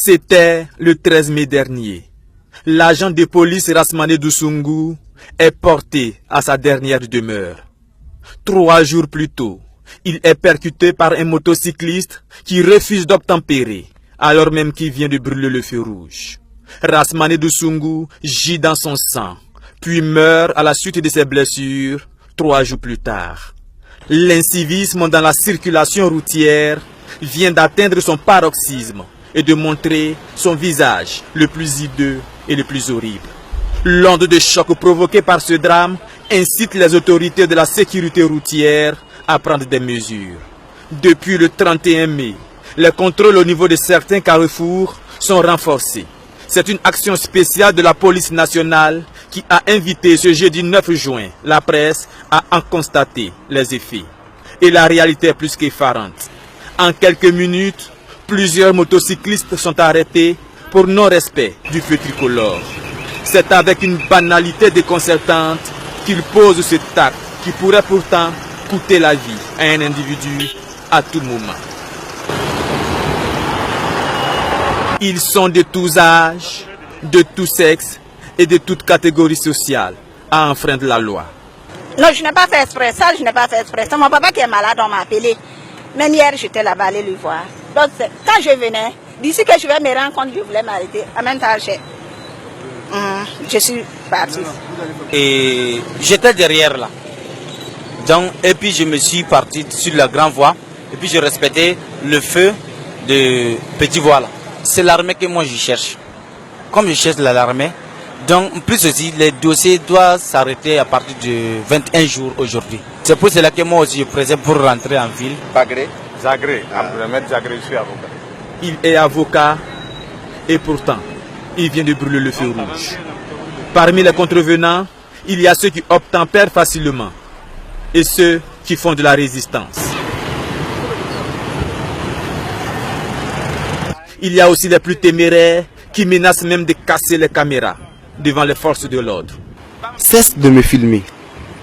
C'était le 13 mai dernier. L'agent de police Rasmane Doussungou est porté à sa dernière demeure. 3 jours plus tôt, il est percuté par un motocycliste qui refuse d'obtempérer, alors même qu'il vient de brûler le feu rouge. Rasmane Doussungou gît dans son sang, puis meurt à la suite de ses blessures 3 jours plus tard. L'incivisme dans la circulation routière vient d'atteindre son paroxysme et de montrer son visage le plus hideux et le plus horrible. L'onde de choc provoquée par ce drame incite les autorités de la sécurité routière à prendre des mesures. Depuis le 31 mai, les contrôles au niveau de certains carrefours sont renforcés. C'est une action spéciale de la police nationale qui a invité ce jeudi 9 juin la presse à en constater les effets. Et la réalité est plus qu'effarante. En quelques minutes, plusieurs motocyclistes sont arrêtés pour non-respect du feu tricolore. C'est avec une banalité déconcertante qu'ils posent cet acte qui pourrait pourtant coûter la vie à un individu à tout moment. Ils sont de tous âges, de tous sexes et de toutes catégories sociales à enfreindre la loi. Non, je n'ai pas fait exprès, ça je n'ai pas fait exprès. C'est mon papa qui est malade, on m'a appelé. Même hier, j'étais là-bas, aller lui voir. Donc, quand je venais, d'ici que je vais me rendre compte, je voulais m'arrêter. En même temps, je suis parti. Et j'étais derrière là. Donc, et puis je me suis parti sur la grande voie. Et puis je respectais le feu de petit voie là. C'est l'armée que moi je cherche. Comme je cherche l'armée, donc en plus aussi les dossiers doivent s'arrêter à partir de 21 jours aujourd'hui. C'est pour cela que moi aussi je présente pour rentrer en ville. Zagré, Zagré, je suis avocat. Il est avocat et pourtant, il vient de brûler le feu rouge. Parmi les contrevenants, il y a ceux qui obtempèrent facilement et ceux qui font de la résistance. Il y a aussi les plus téméraires qui menacent même de casser les caméras devant les forces de l'ordre. Cesse de me filmer,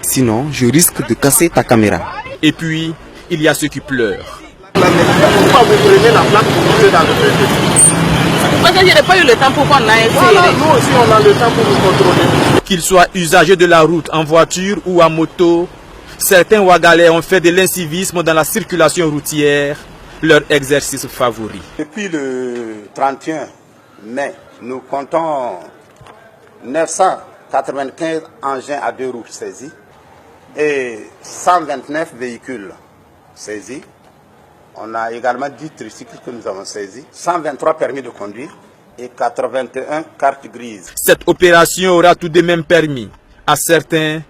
sinon je risque de casser ta caméra. Et puis, il y a ceux qui pleurent. Pourquoi vous prenez la plaque pour monter dans le feu? Parce que je n'ai pas eu le temps pour qu'on aille essayer. Voilà, nous aussi on a le temps pour vous contrôler. Qu'ils soient usagers de la route en voiture ou en moto, certains Ouagalais ont fait de l'incivisme dans la circulation routière leur exercice favori. Depuis le 31 mai, nous comptons 995 engins à 2 roues saisis et 129 véhicules saisis. On a également 10 tricycles que nous avons saisis, 123 permis de conduire et 81 cartes grises. Cette opération aura tout de même permis à certains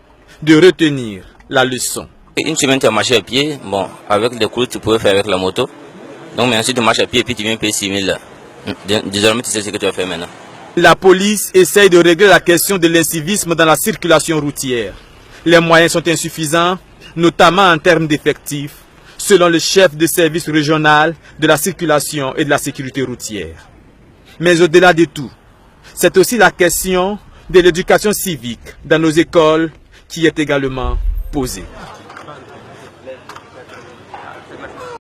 de retenir la leçon. Une semaine tu as marché à pied, bon, avec les cours tu pouvais faire avec la moto. Donc mais ensuite tu marches à pied et puis tu viens payer 6 000. Désormais tu sais ce que tu vas faire maintenant. La police essaye de régler la question de l'incivisme dans la circulation routière. Les moyens sont insuffisants, notamment en termes d'effectifs, selon le chef de service régional de la circulation et de la sécurité routière. Mais au-delà de tout, c'est aussi la question de l'éducation civique dans nos écoles qui est également posée.